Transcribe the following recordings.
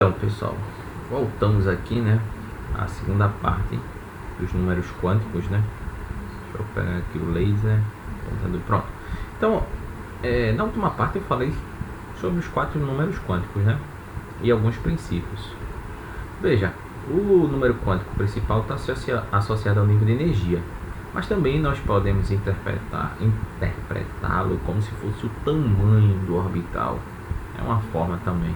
Então, pessoal, voltamos aqui, né, à segunda parte dos números quânticos, né? Deixa eu pegar aqui o laser, pronto. Então, na última parte eu falei sobre os 4 números quânticos, né, e alguns princípios. Veja, o número quântico principal está associado ao nível de energia, mas também nós podemos interpretá-lo como se fosse o tamanho do orbital. É uma forma também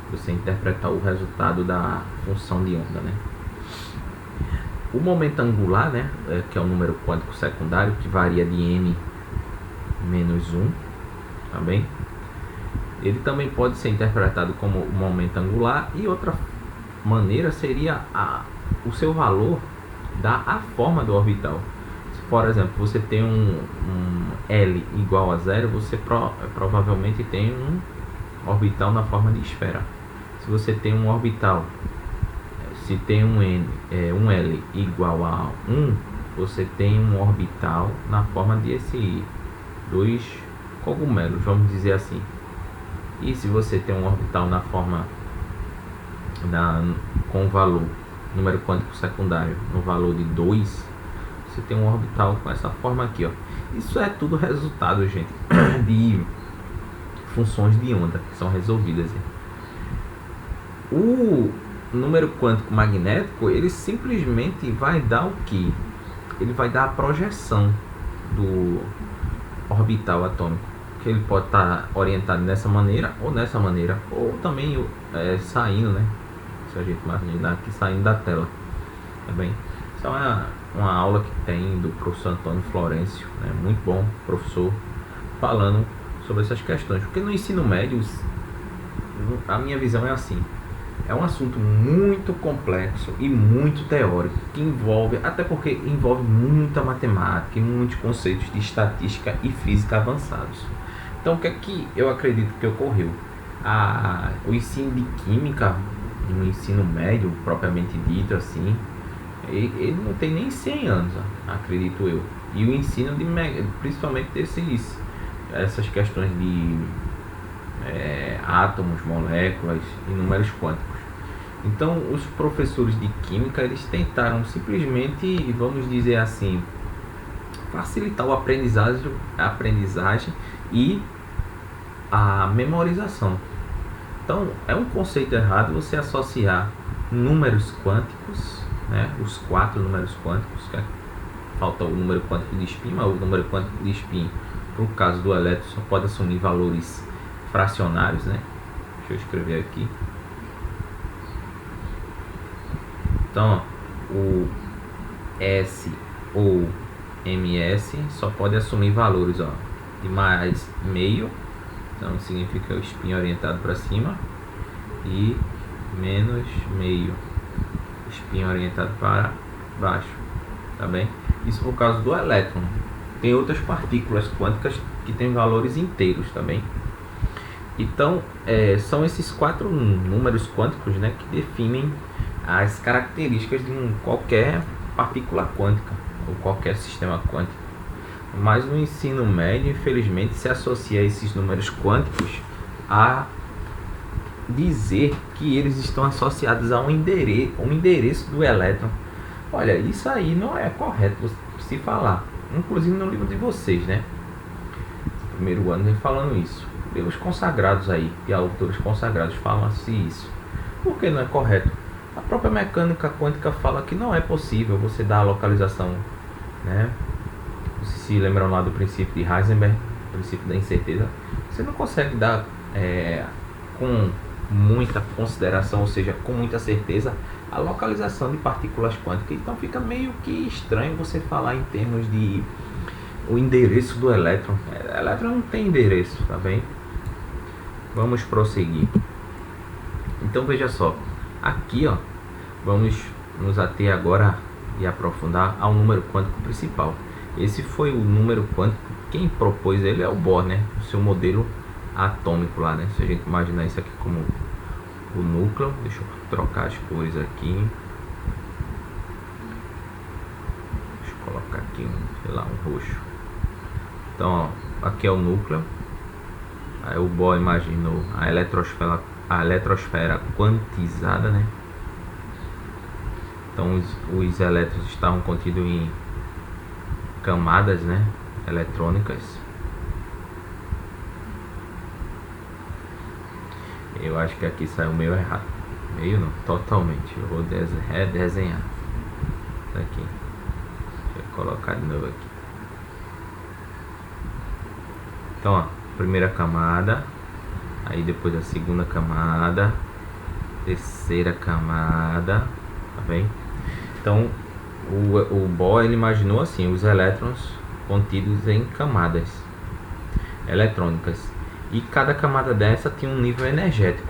você interpretar o resultado da função de onda, né? O momento angular, né, que é o número quântico secundário, que varia de n menos 1, tá bem? Ele também pode ser interpretado como o momento angular, e outra maneira seria o seu valor da forma do orbital. Se, por exemplo, você tem um L igual a 0, você provavelmente tem um orbital na forma de esfera. Se você tem um orbital, se tem um L igual a 1, você tem um orbital na forma de dois cogumelos, vamos dizer assim. E se você tem um orbital na forma com o valor número quântico secundário no valor de 2, você tem um orbital com essa forma aqui, ó. Isso é tudo resultado, gente, de funções de onda que são resolvidas. O número quântico magnético, ele simplesmente vai dar o que? Ele vai dar a projeção do orbital atômico, que ele pode estar orientado dessa maneira, ou também saindo, né? Se a gente imaginar aqui, saindo da tela, tá bem? Isso é uma aula que tem do professor Antônio Florencio, né? Muito bom professor, falando sobre essas questões, porque no ensino médio a minha visão é assim: é um assunto muito complexo e muito teórico, que envolve, até porque envolve muita matemática e muitos conceitos de estatística e física avançados. Então, o que é que eu acredito que ocorreu? O ensino de química, no ensino médio, propriamente dito assim, ele não tem nem 100 anos, acredito eu. E o ensino principalmente essas questões de átomos, moléculas e números quânticos. Então, os professores de química, eles tentaram simplesmente, vamos dizer assim, facilitar a aprendizagem e a memorização. Então, é um conceito errado você associar números quânticos, né, os 4 números quânticos, falta o número quântico de spin, mas o número quântico de spin, no caso do elétron, só pode assumir valores fracionários, né? Deixa eu escrever aqui. Então, o S ou ms só pode assumir valores, ó, de mais meio, então significa o spin orientado para cima, e menos meio, spin orientado para baixo, tá bem? Isso no caso do elétron. Tem outras partículas quânticas que têm valores inteiros também. Então, são esses 4 números quânticos, né, que definem as características de qualquer partícula quântica ou qualquer sistema quântico. Mas no ensino médio, infelizmente, se associa esses números quânticos a dizer que eles estão associados a um endereço do elétron. Olha, isso aí não é correto se falar, inclusive no livro de vocês, né? Primeiro ano falando isso. Pelos consagrados aí, e autores consagrados falam-se isso. Por que não é correto? A própria mecânica quântica fala que não é possível você dar a localização, né? Vocês se lembram lá do princípio de Heisenberg, o princípio da incerteza? Você não consegue dar com muita consideração, ou seja, com muita certeza, a localização de partículas quânticas. Então fica meio que estranho você falar em termos de o endereço do elétron. O elétron não tem endereço, tá bem? Vamos prosseguir. Então veja só, aqui, ó, vamos nos ater agora e aprofundar ao número quântico principal. Esse foi o número quântico, quem propôs ele é o Bohr, né? O seu modelo atômico lá, né? Se a gente imaginar isso aqui como o núcleo, deixa eu trocar as cores aqui. Deixa eu colocar aqui, sei lá, um roxo. Então, ó, aqui é o núcleo. Aí o Bohr imaginou a eletrosfera a eletrosfera quantizada, né? Então os elétrons estavam contidos em camadas, né, eletrônicas. Eu acho que aqui saiu meio errado. Meio não, totalmente. Eu vou redesenhar isso aqui. Deixa eu colocar de novo aqui. Então, ó, primeira camada, aí depois a segunda camada, terceira camada, tá bem? Então, o Bohr ele imaginou assim, os elétrons contidos em camadas eletrônicas, e cada camada dessa tinha um nível energético,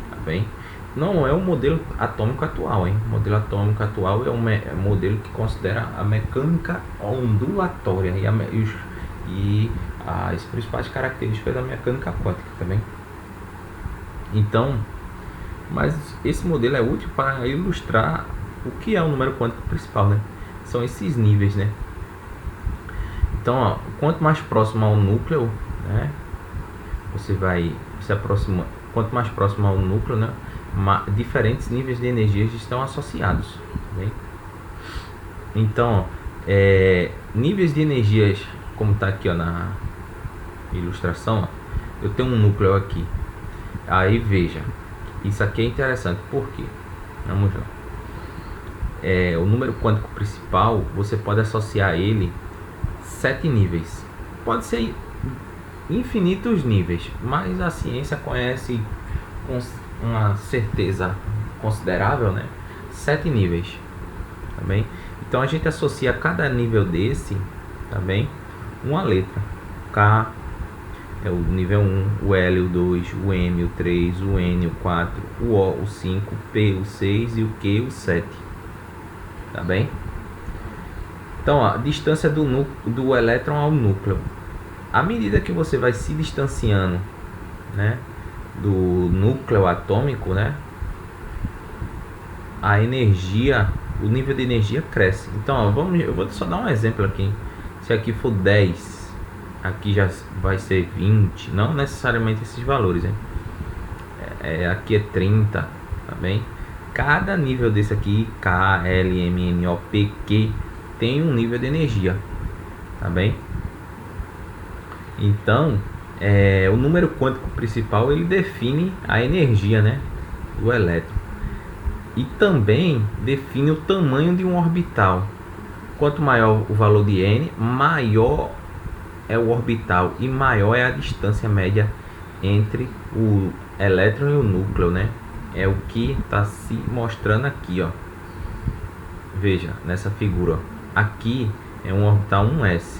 tá bem? Não é o modelo atômico atual, hein? O modelo atômico atual é um modelo que considera a mecânica ondulatória e as principais características da mecânica quântica também. Então, mas esse modelo é útil para ilustrar o que é o número quântico principal, né? São esses níveis, né? Então, ó, quanto mais próximo ao núcleo, né, você vai se aproximar. Quanto mais próximo ao núcleo, né, diferentes níveis de energias estão associados, tá bem? Então, níveis de energias, como está aqui, ó, na ilustração, ó, eu tenho um núcleo aqui. Aí veja, isso aqui é interessante, por quê? Vamos lá. O número quântico principal, você pode associar ele 7 níveis. Pode ser infinitos níveis, mas a ciência conhece com uma certeza considerável, né, 7 níveis, tá bem? Então a gente associa a cada nível desse, tá bem, uma letra. K é o nível 1, o L o 2, o M o 3, o N o 4, o O o 5, o P o 6 e o Q o 7, tá bem? Então, ó, a distância do elétron ao núcleo. À medida que você vai se distanciando, né, do núcleo atômico, né, a energia, o nível de energia cresce. Então, ó, eu vou só dar um exemplo aqui. Se aqui for 10, aqui já vai ser 20, não necessariamente esses valores, hein? Aqui é 30, tá bem? Cada nível desse aqui, K, L, M, N, O, P, Q, tem um nível de energia, tá bem? Então, o número quântico principal ele define a energia, né, do elétron, e também define o tamanho de um orbital. Quanto maior o valor de N, maior é o orbital e maior é a distância média entre o elétron e o núcleo, né? É o que está se mostrando aqui, ó. Veja nessa figura, ó. Aqui é um orbital 1s,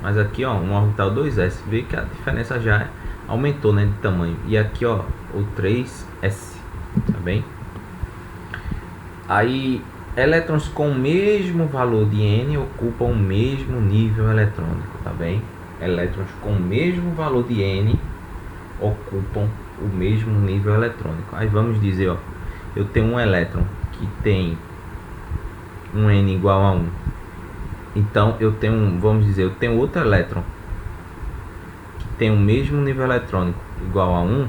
mas aqui, ó, um orbital 2s. Vê que a diferença já aumentou, né, de tamanho. E aqui, ó, o 3s, tá bem? Aí elétrons com o mesmo valor de N ocupam o mesmo nível eletrônico, tá bem? Elétrons com o mesmo valor de N ocupam o mesmo nível eletrônico. Aí vamos dizer, ó, eu tenho um elétron que tem um N igual a 1. Então eu tenho, vamos dizer, eu tenho outro elétron que tem o mesmo nível eletrônico igual a 1.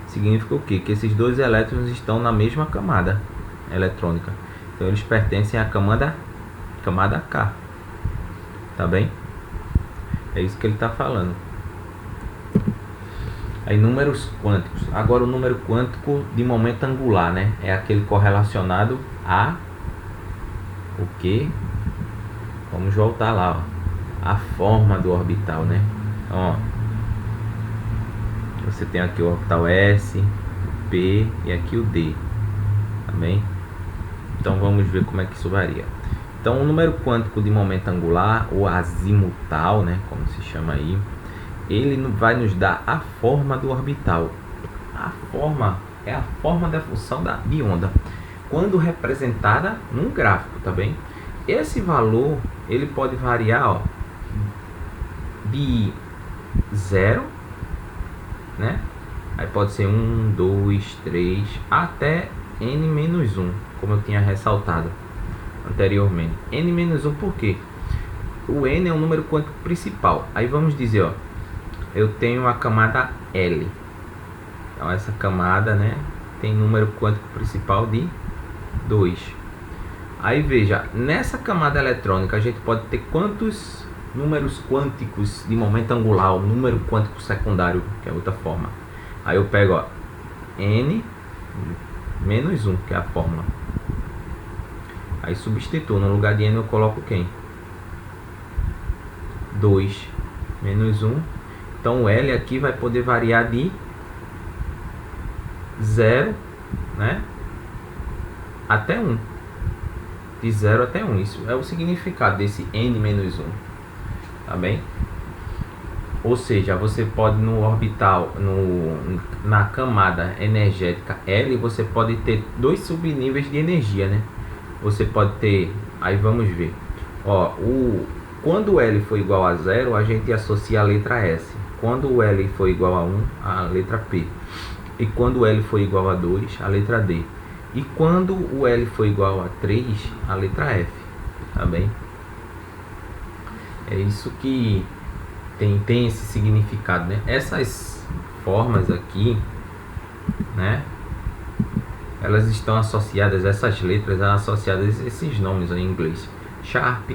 Significa o quê? Que esses dois elétrons estão na mesma camada eletrônica. Então eles pertencem à camada K, tá bem? É isso que ele está falando. Aí números quânticos. Agora o número quântico de momento angular, né? É aquele correlacionado a o que? Vamos voltar lá, ó. A forma do orbital, né? Então, ó, você tem aqui o orbital S, o P e aqui o D, tá bem? Então vamos ver como é que isso varia. Então o número quântico de momento angular, ou azimutal, né, como se chama aí, ele vai nos dar a forma do orbital. A forma é a forma da função de onda, quando representada num gráfico, tá bem? Esse valor ele pode variar, ó, de 0, né? Aí pode ser 1, 2, 3, até n-1, como eu tinha ressaltado anteriormente. n-1 por quê? O n é o número quântico principal. Aí vamos dizer, ó, eu tenho a camada L. Então essa camada, né, tem número quântico principal de 2. Aí veja, nessa camada eletrônica a gente pode ter quantos números quânticos de momento angular, o número quântico secundário, que é outra forma. Aí eu pego, ó, n menos 1, que é a fórmula. Aí substituo, no lugar de n eu coloco quem? 2 menos 1. Então o L aqui vai poder variar de 0, né, até 1. De 0 até 1. Isso é o significado desse n menos 1. Tá bem? Ou seja, você pode no orbital, na camada energética L, você pode ter dois subníveis de energia, né? Você pode ter, aí vamos ver, ó, quando o L for igual a 0, a gente associa a letra S. Quando o L for igual a 1, a letra P. E quando o L for igual a 2, a letra D. E quando o L for igual a 3, a letra F. Tá bem? É isso que tem esse significado, né? Essas formas aqui, né, elas estão associadas, essas letras associadas a esses nomes em inglês: Sharp,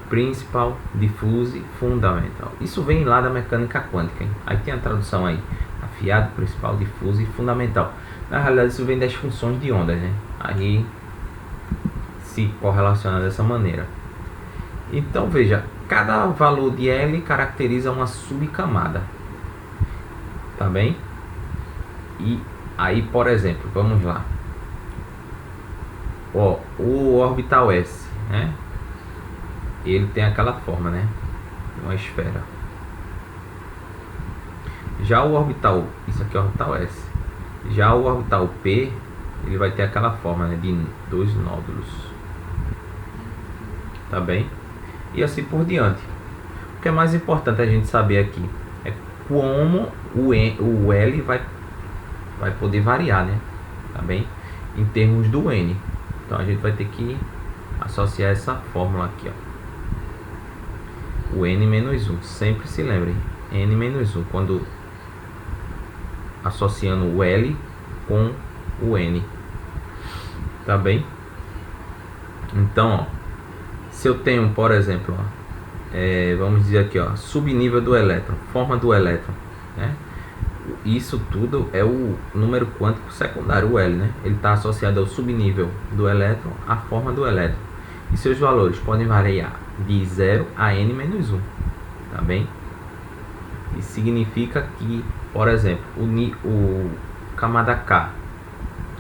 Principal, Diffuse, Fundamental. Isso vem lá da mecânica quântica, hein? Aí tem a tradução aí: afiado, principal, difuso e fundamental. Na realidade isso vem das funções de ondas, né? Aí se correlaciona dessa maneira. Então veja, cada valor de L caracteriza uma subcamada, tá bem? E aí, por exemplo, vamos lá, ó, o orbital S, né, ele tem aquela forma, né, uma esfera. Já o orbital, isso aqui é o orbital S. Já o orbital P, ele vai ter aquela forma, né, de dois nódulos, tá bem? E assim por diante. O que é mais importante a gente saber aqui é como o L vai poder variar, né? Tá bem? Em termos do N. Então a gente vai ter que associar essa fórmula aqui, ó. O N menos 1. Sempre se lembrem. N menos 1. Quando associando o L com o N. Tá bem? Então, ó, se eu tenho, por exemplo, ó, vamos dizer aqui, ó, subnível do elétron, forma do elétron, né? Isso tudo é o número quântico secundário, o L, né? Ele está associado ao subnível do elétron, à forma do elétron. E seus valores podem variar de 0 a n menos 1, tá bem? Isso significa que, por exemplo, o camada K,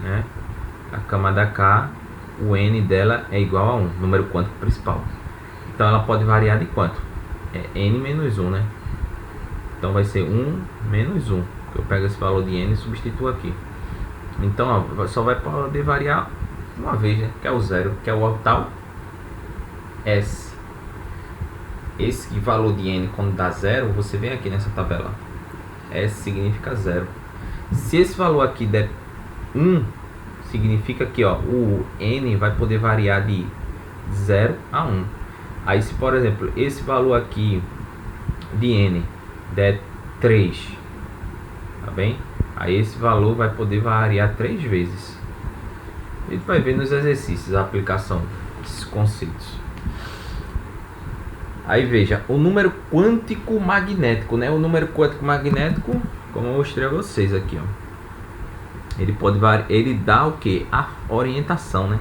né? A camada K, o n dela é igual a 1, número quântico principal. Então ela pode variar de quanto? É n menos 1, né? Então vai ser 1 menos 1. Eu pego esse valor de n e substituo aqui. Então ó, só vai poder variar uma vez, né? Que é o 0, que é o orbital S. Esse valor de n, quando dá 0, você vem aqui nessa tabela. S significa 0. Se esse valor aqui der 1, significa que, ó, o n vai poder variar de 0 a 1. Aí se, por exemplo, esse valor aqui de n der 3, tá bem? Aí esse valor vai poder variar 3 vezes. A gente vai ver nos exercícios a aplicação desses conceitos. Aí veja, o número quântico magnético, né? O número quântico magnético, como eu mostrei a vocês aqui, ó, ele pode variar, ele dá o que? A orientação, né?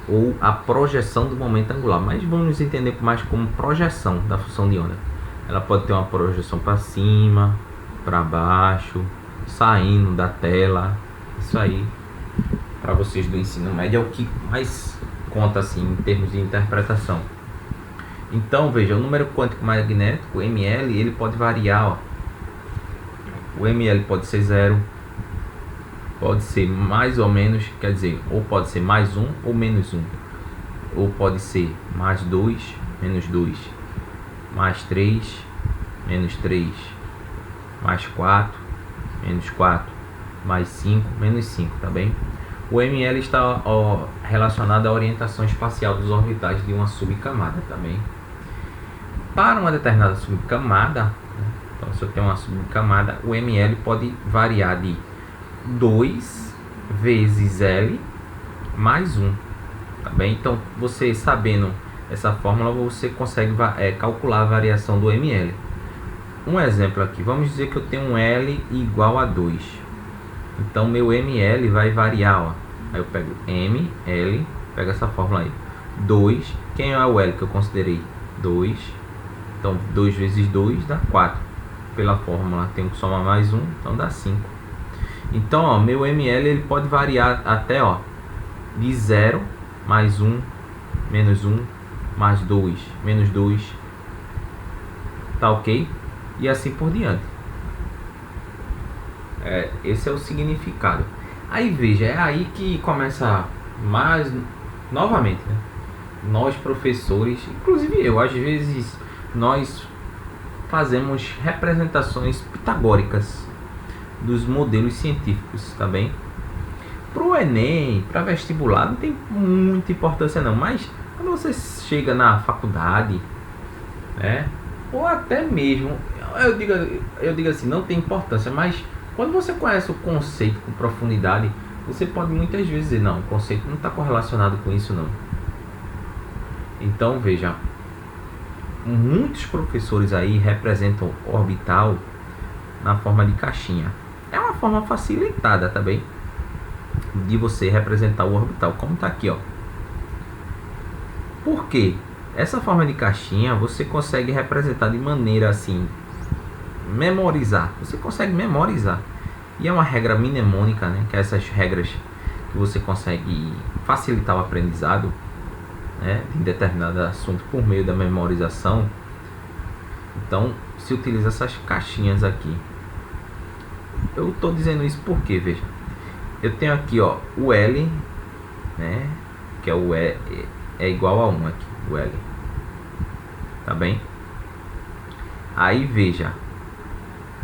Ou a projeção do momento angular. Mas vamos entender mais como projeção da função de onda. Ela pode ter uma projeção para cima, para baixo, saindo da tela. Isso aí, para vocês do ensino médio, é o que mais conta assim em termos de interpretação. Então veja, o número quântico magnético, ml, ele pode variar, ó. O ml pode ser 0, pode ser mais ou menos, quer dizer, ou pode ser mais 1 ou menos 1, ou pode ser mais 2, menos 2, mais 3, menos 3, mais 4, menos 4, mais 5, menos 5, tá bem? O ml está, ó, relacionado à orientação espacial dos orbitais de uma subcamada também. Para uma determinada subcamada, Então, se eu tenho uma subcamada, o ml pode variar de 2 vezes L mais 1. Tá bem? Então, você sabendo essa fórmula, você consegue calcular a variação do ml. Um exemplo aqui, vamos dizer que eu tenho um L igual a 2. Então, meu ml vai variar, ó. Aí eu pego ml, pego essa fórmula aí. 2, quem é o L que eu considerei? 2. Então, 2 vezes 2 dá 4. Pela fórmula, tenho que somar mais 1, então dá 5. Então, ó, meu ml ele pode variar até, ó, de 0, mais 1, menos 1, mais 2, menos 2. Tá ok? E assim por diante. Esse é o significado. Aí veja, é aí que começa mais novamente, né? Nós professores, inclusive eu, às vezes nós fazemos representações pitagóricas dos modelos científicos, tá bem? Para o Enem, para vestibular, não tem muita importância não, mas quando você chega na faculdade, né? Ou até mesmo, eu digo assim, não tem importância, mas quando você conhece o conceito com profundidade, você pode muitas vezes dizer, não, o conceito não está correlacionado com isso não. Então veja, muitos professores aí representam orbital na forma de caixinha. É uma forma facilitada também de você representar o orbital, como está aqui, ó. Por quê? Essa forma de caixinha você consegue representar de maneira assim, memorizar. Você consegue memorizar. E é uma regra mnemônica, né? Que é essas regras que você consegue facilitar o aprendizado, né, de determinado assunto por meio da memorização. Então, se utiliza essas caixinhas aqui. Eu estou dizendo isso porque, veja, eu tenho aqui, ó, o L, né, que é o E, é igual a 1 aqui, o L. Tá bem? Aí, veja,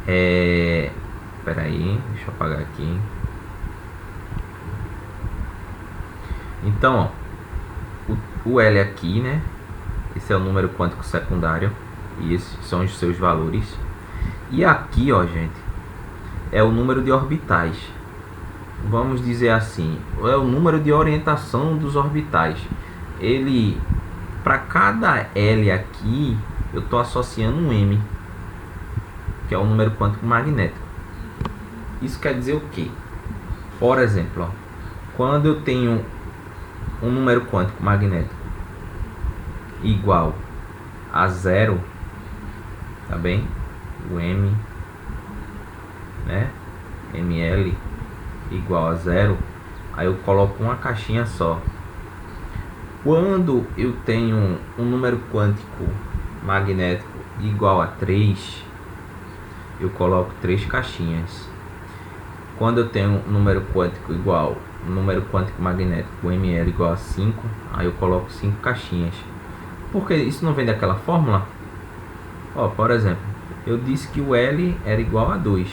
espera aí, deixa eu apagar aqui. Então, ó, o L aqui, né, esse é o número quântico secundário e esses são os seus valores. E aqui, ó, gente, é o número de orbitais. Vamos dizer assim, é o número de orientação dos orbitais. Ele, para cada L aqui, eu estou associando um M, que é o número quântico magnético. Isso quer dizer o quê? Por exemplo, ó, quando eu tenho um número quântico magnético igual a 0, tá bem? O M, né? ml igual a 0, aí eu coloco uma caixinha só. Quando eu tenho um número quântico magnético igual a 3, eu coloco 3 caixinhas. Quando eu tenho um número quântico igual, um número quântico magnético, o ml igual a 5, aí eu coloco 5 caixinhas. Porque isso não vem daquela fórmula? Ó, por exemplo, eu disse que o L era igual a 2.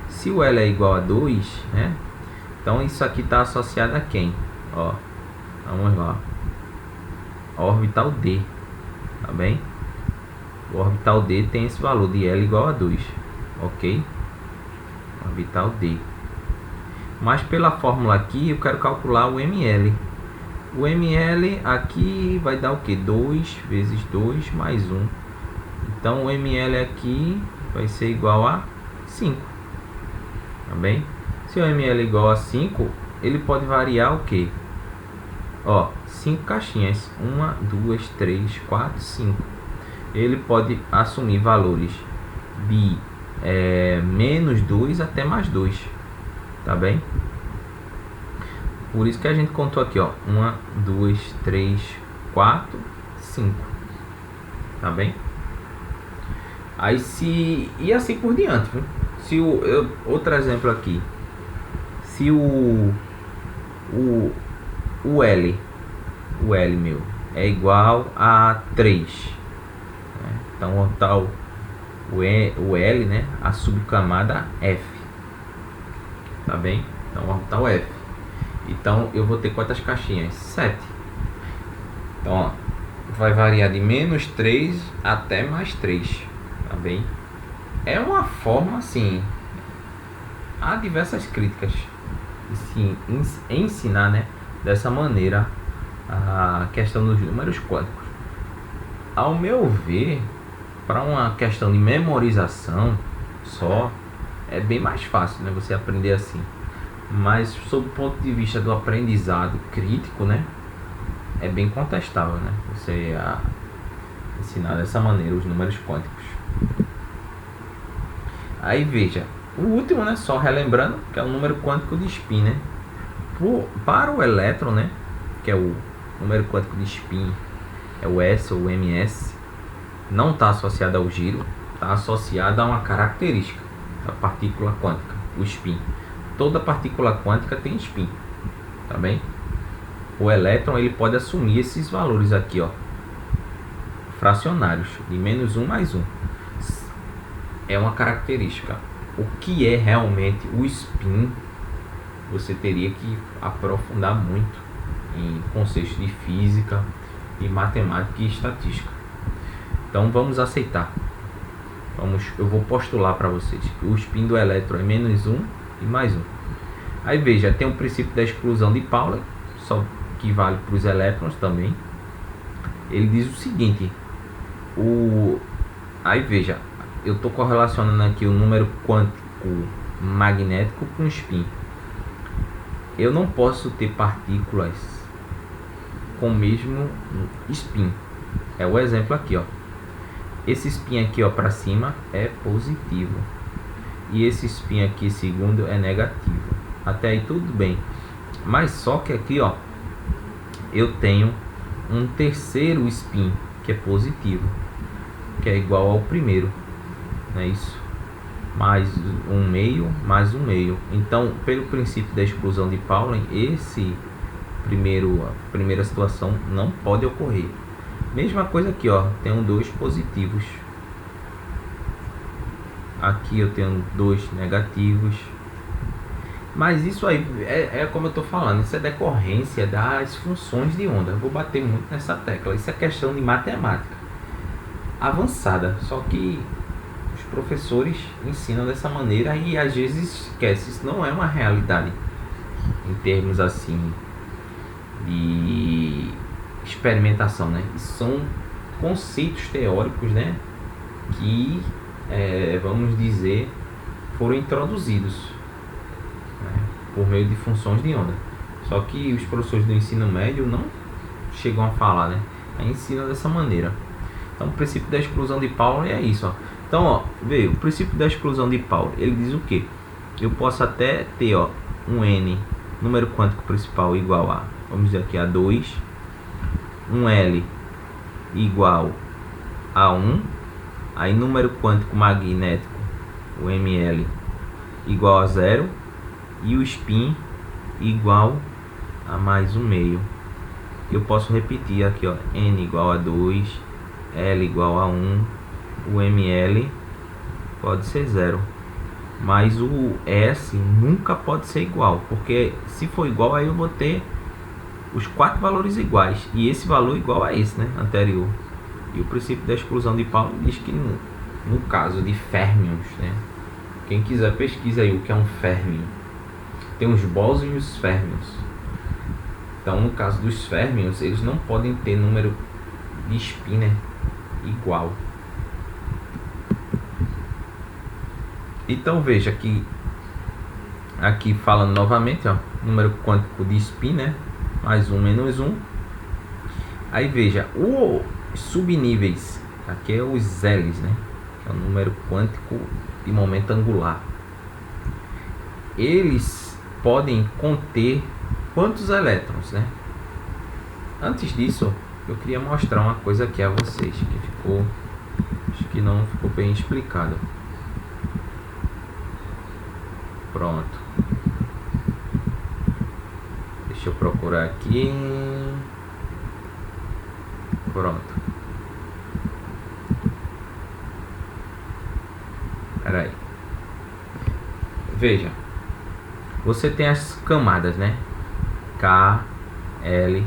Se o L é igual a 2, né? Então isso aqui está associado a quem? Ó, vamos lá. A orbital D, tá bem? O orbital D tem esse valor de L igual a 2, ok? Orbital D. Mas pela fórmula aqui eu quero calcular o ml. O ml aqui vai dar o que? 2 vezes 2 mais 1. Então o ml aqui vai ser igual a 5. Tá bem? Se o ml é igual a 5, ele pode variar o que? Ó, 5 caixinhas. 1, 2, 3, 4, 5. Ele pode assumir valores de menos 2 até mais 2. Tá bem? Por isso que a gente contou aqui, ó. 1, 2, 3, 4, 5. Tá bem? Aí e assim por diante, viu? Se outro exemplo aqui. Se o L meu é igual a 3, né? Então tá o L, né, a subcamada F, tá bem? Então orbital F. Então eu vou ter quantas caixinhas? 7. Então, ó, vai variar de menos 3 até mais 3, tá bem? é uma forma, assim, há diversas críticas em ensinar, né, dessa maneira a questão dos números quânticos. Ao meu ver, para uma questão de memorização só, é bem mais fácil, né, você aprender assim. Mas sob o ponto de vista do aprendizado crítico, né, é bem contestável, né, você ensinar dessa maneira os números quânticos. Aí veja, o último, né, só relembrando, que é o número quântico de spin, né. Para o elétron, né, que é o número quântico de spin, é o S ou ms, não está associado ao giro, está associado a uma característica da partícula quântica, o spin. Toda partícula quântica tem spin, tá bem? O elétron ele pode assumir esses valores aqui, ó, fracionários de -1 mais 1. É uma característica. O que é realmente o spin, você teria que aprofundar muito em conceitos de física, e matemática e estatística. Então vamos aceitar. Eu vou postular para vocês que o spin do elétron é -1 e mais 1. Aí veja, tem o princípio da exclusão de Pauli, só que vale para os elétrons também. Ele diz o seguinte: aí veja, eu estou correlacionando aqui o número quântico magnético com spin. Eu não posso ter partículas com o mesmo spin. É o exemplo aqui, ó. Esse spin aqui, ó, para cima é positivo e esse spin aqui, segundo, é negativo. Até aí tudo bem, mas só que aqui, ó, eu tenho um terceiro spin que é positivo, que é igual ao primeiro, não é isso? Mais um meio, mais um meio. Então, pelo princípio da exclusão de Pauli, a primeira situação não pode ocorrer. Mesma coisa aqui, ó, tenho dois positivos. Aqui eu tenho dois negativos. Mas isso aí é como eu tô falando, isso é decorrência das funções de onda. Eu vou bater muito nessa tecla. Isso é questão de matemática avançada, só que os professores ensinam dessa maneira e às vezes esquece. Isso não é uma realidade em termos assim de experimentação, né? São conceitos teóricos, né, que vamos dizer, foram introduzidos, né, por meio de funções de onda. Só que os professores do ensino médio não chegam a falar, né? Ensinam dessa maneira. Então o princípio da exclusão de Pauli é isso, ó. Então, ó, veio o princípio da exclusão de Pauli. Ele diz o que? Eu posso até ter, ó, um n, número quântico principal, igual a, vamos dizer aqui, a 2, um L igual a 1, aí número quântico magnético, o ml, igual a 0, e o spin igual a mais um meio. Eu posso repetir aqui, ó, n igual a 2, L igual a 1, o ml pode ser 0, mas o S nunca pode ser igual, porque se for igual, aí eu vou ter os 4 valores iguais e esse valor igual a esse, né, anterior. E o princípio da exclusão de Pauli diz que no caso de férmions, né, quem quiser pesquisa aí o que é um férmion. Tem os bósons e os férmions. Então, no caso dos férmions, eles não podem ter número de spin, né, igual. Então veja que aqui falando novamente, ó, número quântico de spin, né, mais um menos um. Aí veja os subníveis, aqui é os L's, né, que é o número quântico de momento angular. Eles podem conter quantos elétrons, né? Antes disso, eu queria mostrar uma coisa aqui a vocês que acho que não ficou bem explicado. Pronto. Deixa eu procurar aqui. Pronto. Espera aí. Veja. Você tem as camadas, né? K, L,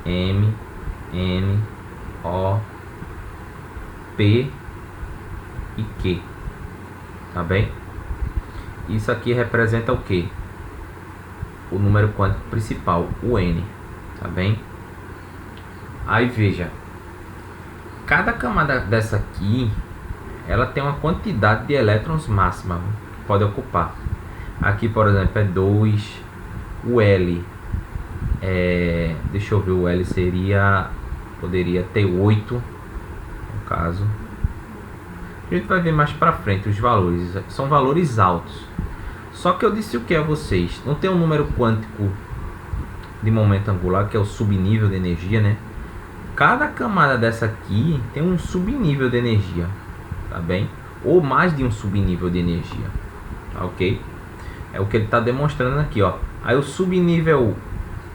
M, N, O, P e Q. tá bem? Isso aqui representa o que? O número quântico principal, o N, tá bem? Aí veja, cada camada dessa aqui, ela tem uma quantidade de elétrons máxima que pode ocupar. Aqui, por exemplo, é 2. O L deixa eu ver, o L poderia ter 8 no caso. A gente vai ver mais pra frente os valores, são valores altos. Só que eu disse o que a vocês, não tem um número quântico de momento angular, que é o subnível de energia, né? Cada camada dessa aqui tem um subnível de energia, tá bem? Ou mais de um subnível de energia, tá, ok? É o que ele está demonstrando aqui, ó. Aí o subnível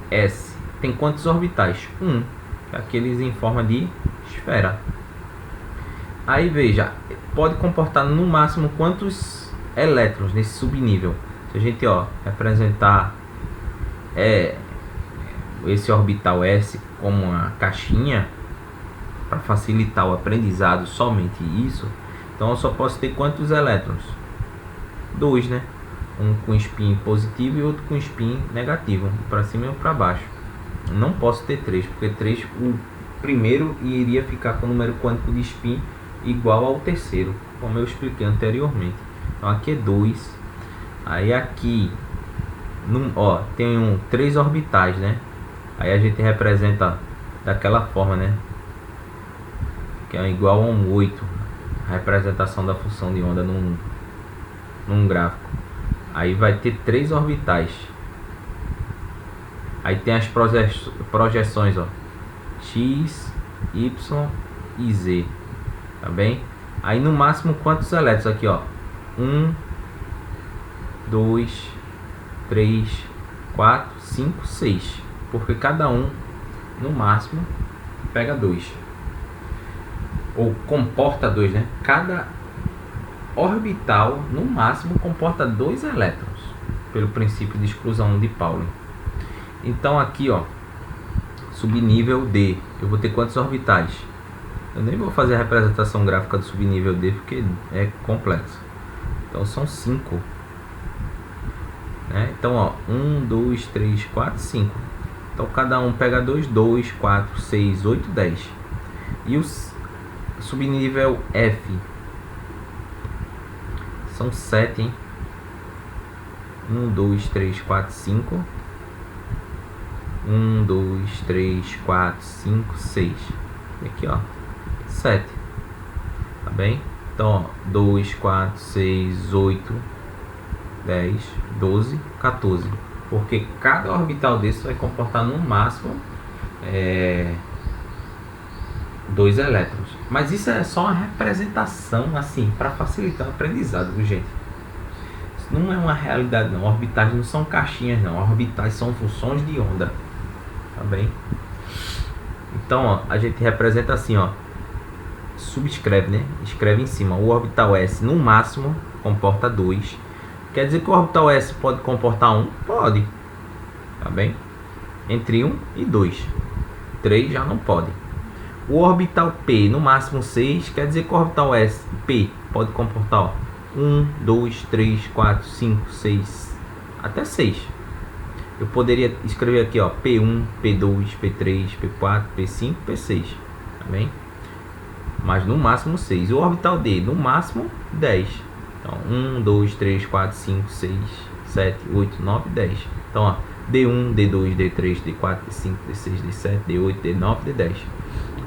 S tem quantos orbitais? 1, que é aqueles em forma de esfera. Aí veja, pode comportar no máximo quantos elétrons nesse subnível? Se a gente, ó, representar esse orbital S como uma caixinha para facilitar o aprendizado, somente isso, então eu só posso ter quantos elétrons? 2, né? Um com spin positivo e outro com spin negativo, para cima e um para baixo. Não posso ter 3, porque 3, o primeiro iria ficar com o número quântico de spin igual ao terceiro, como eu expliquei anteriormente. Então aqui é 2. Aí aqui ó, tem 3 orbitais, né? Aí a gente representa daquela forma, né? Que é igual a um 8, a representação da função de onda num gráfico. Aí vai ter 3 orbitais. Aí tem as projeções, ó, X, Y e Z, tá bem? Aí no máximo quantos elétrons aqui, ó? 1, 2, 3, 4, 5, 6. Porque cada um no máximo pega 2. Ou comporta 2, né? Cada orbital no máximo comporta 2 elétrons, pelo princípio de exclusão de Pauling. Então aqui, ó, subnível D, eu vou ter quantos orbitais? Eu nem vou fazer a representação gráfica do subnível D porque é complexo. Então são 5, né? Então, ó, 1, 2, 3, 4, 5. Então cada um pega 2, 2, 4, 6, 8, 10. E o subnível F são 7, hein? 1, 2, 3, 4, 5. 1, 2, 3, 4, 5, 6. E aqui, ó, 7. Tá bem? Então, ó, 2, 4, 6, 8, 10, 12, 14. Porque cada orbital desse vai comportar no máximo 2 elétrons. Mas isso é só uma representação, assim, para facilitar o aprendizado, viu, gente? Isso não é uma realidade, não. Orbitais não são caixinhas, não. Orbitais são funções de onda, tá bem? Então, ó, a gente representa assim, ó. Subscreve, né? Escreve em cima. O orbital S no máximo comporta 2. Quer dizer que o orbital S pode comportar 1? Pode. Tá bem? Entre 1 e 2. 3 já não pode. O orbital P no máximo 6. Quer dizer que o orbital S, P, pode comportar, ó, 1, 2, 3, 4, 5, 6. Até 6. Eu poderia escrever aqui, ó, P1, P2, P3, P4, P5, P6. Tá bem? Mas no máximo 6. O orbital D no máximo 10. Então 1, 2, 3, 4, 5, 6, 7, 8, 9, 10. Então, ó, D1, D2, D3, D4, D5, D6, D7, D8, D9, D10.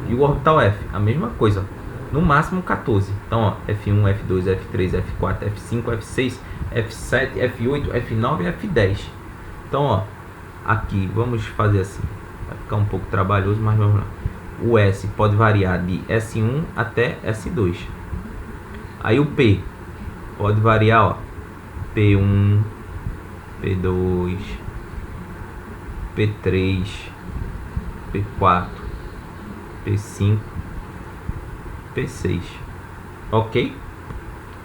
E o orbital F, a mesma coisa, no máximo 14. Então, ó, F1, F2, F3, F4, F5, F6, F7, F8, F9 e F10. Então, ó, aqui vamos fazer assim. Vai ficar um pouco trabalhoso, mas vamos lá. O S pode variar de S1 até S2. Aí o P pode variar, ó, P1, P2, P3, P4, P5, P6. Ok?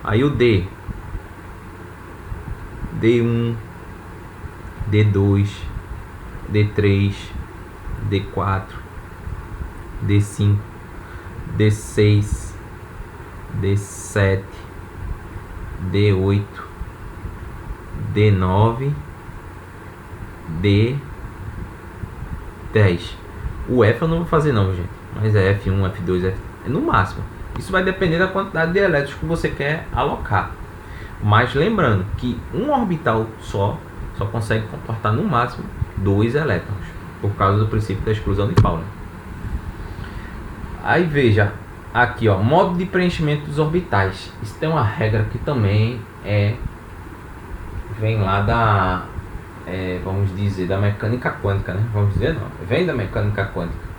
Aí o D, D1, D2, D3, D4, D5, D6, D7, D8, D9, D10. O F eu não vou fazer não, gente, mas é F1, F2, F... no máximo. Isso vai depender da quantidade de elétrons que você quer alocar. Mas lembrando que um orbital só consegue comportar no máximo 2 elétrons, por causa do princípio da exclusão de Pauli. Aí veja, aqui ó, modo de preenchimento dos orbitais. Isso tem uma regra que também vem lá da, vamos dizer, da mecânica quântica, né? Vamos dizer não, vem da mecânica quântica.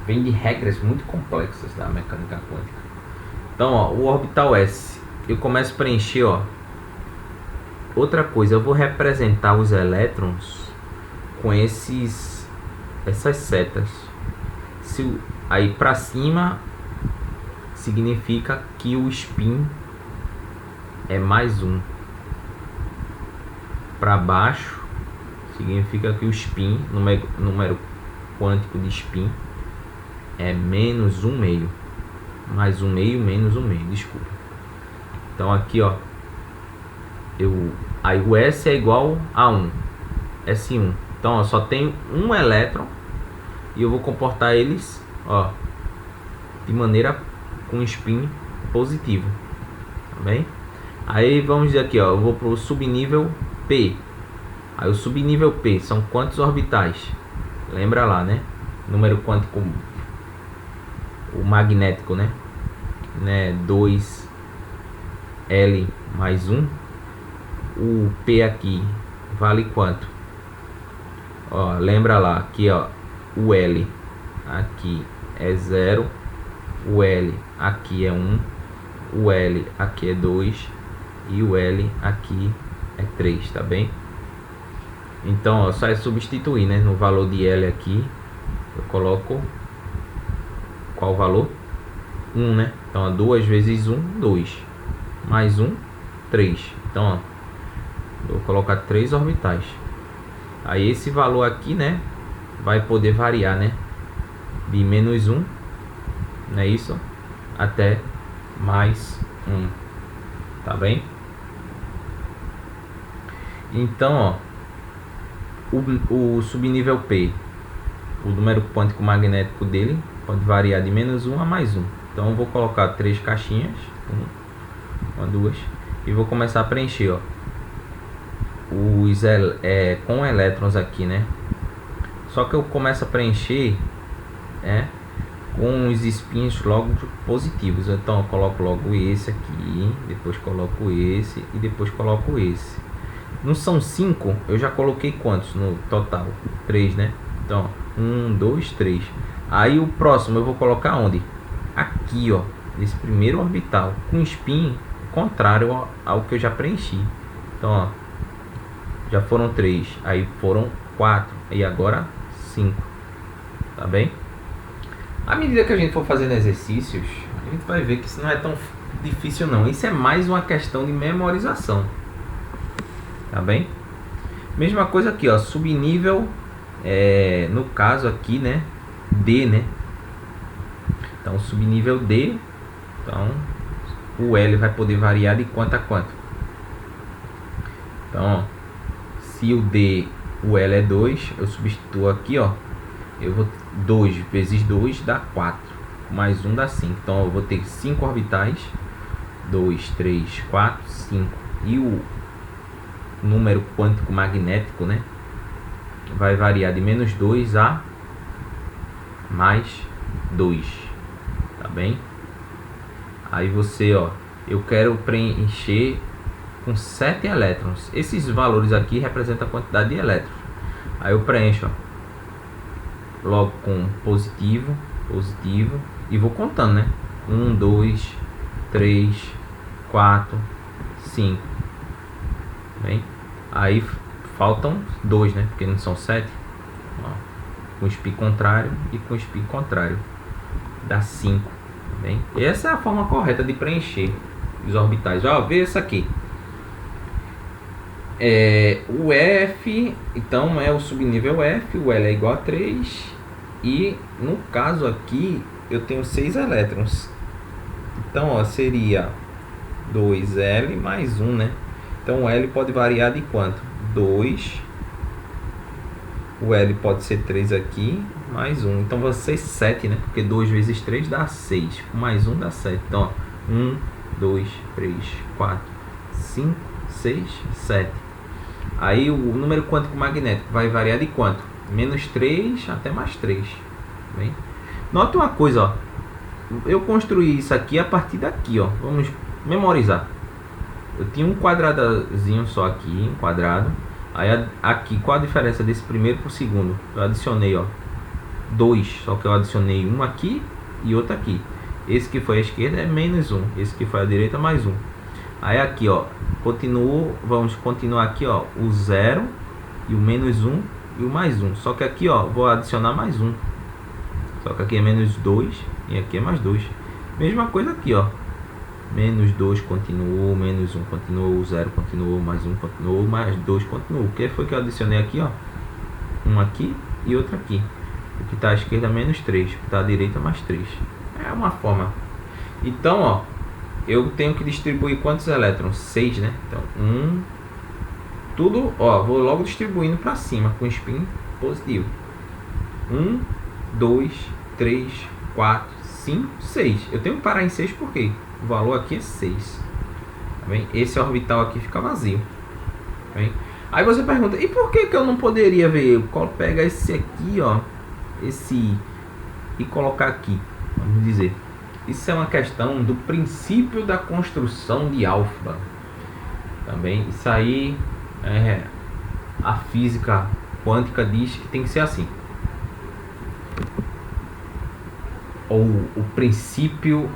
Vem de regras muito complexas da mecânica quântica. Então ó, o orbital S, eu começo a preencher, ó. Outra coisa, eu vou representar os elétrons com essas setas. Aí para cima significa que o spin é mais 1. Para baixo significa que o spin, número quântico de spin, é menos 1,5. Mais 1,5 menos 1,5, desculpa. Então aqui ó, aí o S é igual a 1, S1. Então ó, só tem um elétron e eu vou comportar eles, ó, de maneira com spin positivo, tá bem? Aí vamos dizer aqui, ó, eu vou para o subnível P. Aí o subnível P são quantos orbitais? Lembra lá, né? Número quântico, o magnético, né? 2L mais 1. O P aqui vale quanto? Ó, lembra lá, aqui ó, o L aqui é 0, o L aqui é 1, o L aqui é 2 e o L aqui é 3, tá bem? Então ó, só é substituir, né? No valor de L aqui eu coloco qual valor? 1, né? Então ó, 2 vezes 1, 2, mais 1, 3. Então ó, eu vou colocar 3 orbitais. Aí esse valor aqui, né, vai poder variar, né, de menos 1, não é isso, até mais 1, tá bem? Então ó, o subnível P, o número quântico magnético dele pode variar de menos 1 a mais 1. Então eu vou colocar 3 caixinhas, 1, 2, e vou começar a preencher, ó, com elétrons aqui, né? Só que eu começo a preencher com os spins logo positivos. Então eu coloco logo esse aqui, depois coloco esse e depois coloco esse. Não são 5, eu já coloquei quantos no total? 3, né? Então 1, 2, 3. Aí o próximo eu vou colocar onde? Aqui, ó, esse primeiro orbital com spin contrário ao que eu já preenchi. Então ó, já foram 3, aí foram 4 e agora 5, tá bem? À medida que a gente for fazendo exercícios, a gente vai ver que isso não é tão difícil não. Isso é mais uma questão de memorização, tá bem? Mesma coisa aqui, ó, subnível, no caso aqui, né, D, né? Então subnível D, então o L vai poder variar de quanto a quanto. Então ó, se o L é 2, eu substituo aqui, ó, eu vou 2 vezes 2 dá 4, mais 1 dá 5. Então eu vou ter 5 orbitais, 2, 3, 4, 5. E o número quântico magnético, né, vai variar de menos 2 a mais 2, tá bem? Aí você, ó, eu quero preencher com 7 elétrons. Esses valores aqui representam a quantidade de elétrons. Aí eu preencho, ó, logo com positivo, positivo, e vou contando, né? 1, 2, 3, 4, 5. Bem, aí faltam 2, né? Porque não são 7. Ó, com spin contrário e com spin contrário dá 5. Bem, essa é a forma correta de preencher os orbitais. Ó, vê essa aqui. O F, então é o subnível F, o L é igual a 3, e no caso aqui eu tenho 6 elétrons. Então ó, seria 2L mais 1, né? Então o L pode variar de quanto? 2. O L pode ser 3 aqui, mais 1. Então vai ser 7, né? Porque 2 vezes 3 dá 6. Mais 1 dá 7. Então, ó, 1, 2, 3, 4, 5, 6, 7. Aí o número quântico magnético vai variar de quanto? Menos 3 até mais 3. Bem? Nota uma coisa, ó. Eu construí isso aqui a partir daqui, ó. Vamos memorizar. Eu tinha um quadradozinho só aqui, um quadrado. Aí aqui, qual a diferença desse primeiro para o segundo? Eu adicionei, ó, 2, só que eu adicionei um aqui e outro aqui. Esse que foi à esquerda é menos 1, esse que foi à direita mais 1. Aí aqui, ó, vamos continuar aqui, ó, o 0 e o menos 1 e o mais 1. Só que aqui, ó, vou adicionar mais 1. Só que aqui é menos 2 e aqui é mais 2. Mesma coisa aqui, ó. Menos 2 continuou, menos 1 continuou, 0 continuou, mais 1 continuou, mais 2 continuou. O que foi que eu adicionei aqui, ó? Um aqui e outro aqui. O que está à esquerda menos 3, o que está à direita mais 3. É uma forma. Então, ó, eu tenho que distribuir quantos elétrons? 6, né? Então, tudo, ó, vou logo distribuindo para cima com spin positivo. 1, 2, 3, 4, 5, 6. Eu tenho que parar em 6 porque o valor aqui é 6. Tá bem? Esse orbital aqui fica vazio. Tá bem? Aí você pergunta, e por que eu não poderia ver? Pega esse aqui, ó, e colocar aqui, vamos dizer. Isso é uma questão do princípio da construção de alfa. Também isso aí a física quântica diz que tem que ser assim. Ou o princípio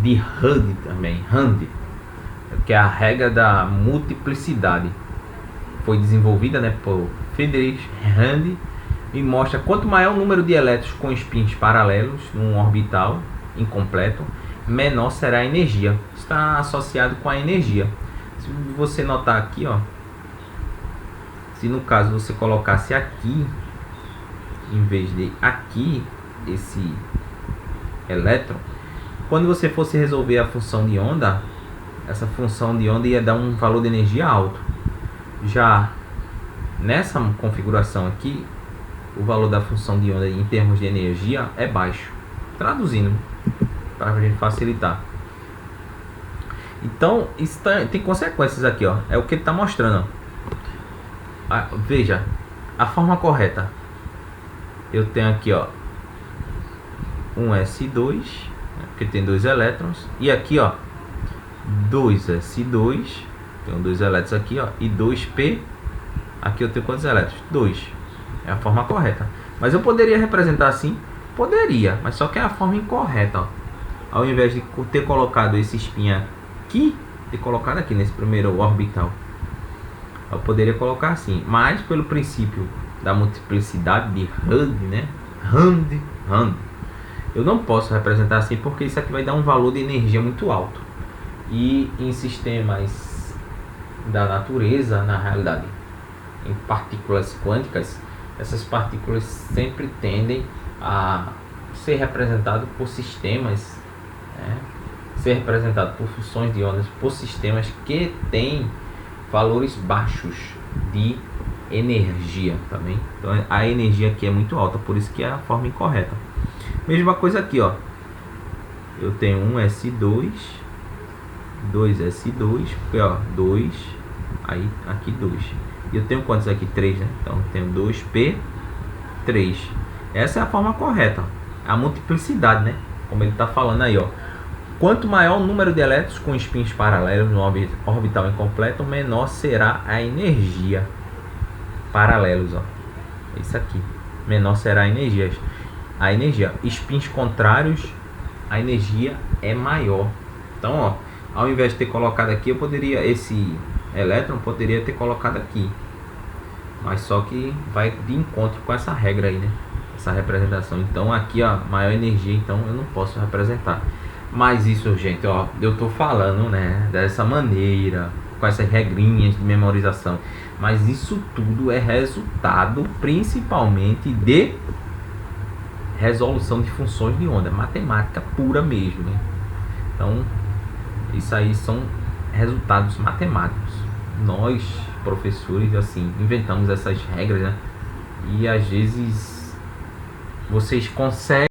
de Hund também, Hund, que é a regra da multiplicidade. Foi desenvolvida, né, por Friedrich Hund e mostra quanto maior o número de elétrons com spins paralelos num orbital incompleto, menor será a energia. Está associado com a energia. Se você notar aqui, ó, se no caso você colocasse aqui em vez de aqui esse elétron, quando você fosse resolver a função de onda, essa função de onda ia dar um valor de energia alto. Já nessa configuração aqui, o valor da função de onda em termos de energia é baixo. Traduzindo, para a gente facilitar. Então, isso tem consequências aqui, ó. É o que ele está mostrando. Ó. Veja, a forma correta. Eu tenho aqui, ó, um S2, que tem 2 elétrons, e aqui, ó, 2S2, tenho 2 elétrons aqui, ó, e 2P. Aqui eu tenho quantos elétrons? 2. É a forma correta. Mas eu poderia representar assim? Poderia, mas só que é a forma incorreta, ó. Ao invés de ter colocado esse spin aqui, ter colocado aqui nesse primeiro orbital, eu poderia colocar assim. Mas pelo princípio da multiplicidade de Hund, né? Hund, eu não posso representar assim porque isso aqui vai dar um valor de energia muito alto. E em sistemas da natureza, na realidade, em partículas quânticas, essas partículas sempre tendem a ser representado por sistemas, né? Ser representado por funções de ondas, por sistemas que têm valores baixos de energia também. Então a energia aqui é muito alta, por isso que é a forma incorreta. Mesma coisa aqui, ó. Eu tenho um S2, 2S2, porque ó, 2, aí aqui 2. E eu tenho quantos aqui? 3, né? Então eu tenho 2P3. Essa é a forma correta, ó. A multiplicidade, né? Como ele está falando aí, ó. Quanto maior o número de elétrons com spins paralelos no orbital incompleto, menor será a energia. Paralelos, ó. Isso aqui. Menor será a energia. A energia. Spins contrários, a energia é maior. Então, ó, ao invés de ter colocado aqui, eu poderia, esse elétron poderia ter colocado aqui. Mas só que vai de encontro com essa regra aí, né? Essa representação. Então aqui, ó, maior energia, então eu não posso representar. Mas isso, gente, ó, eu tô falando, né, dessa maneira, com essas regrinhas de memorização. Mas isso tudo é resultado principalmente de resolução de funções de onda, matemática pura mesmo, né? Então, isso aí são resultados matemáticos. Nós, professores, assim, inventamos essas regras, né? E às vezes vocês conseguem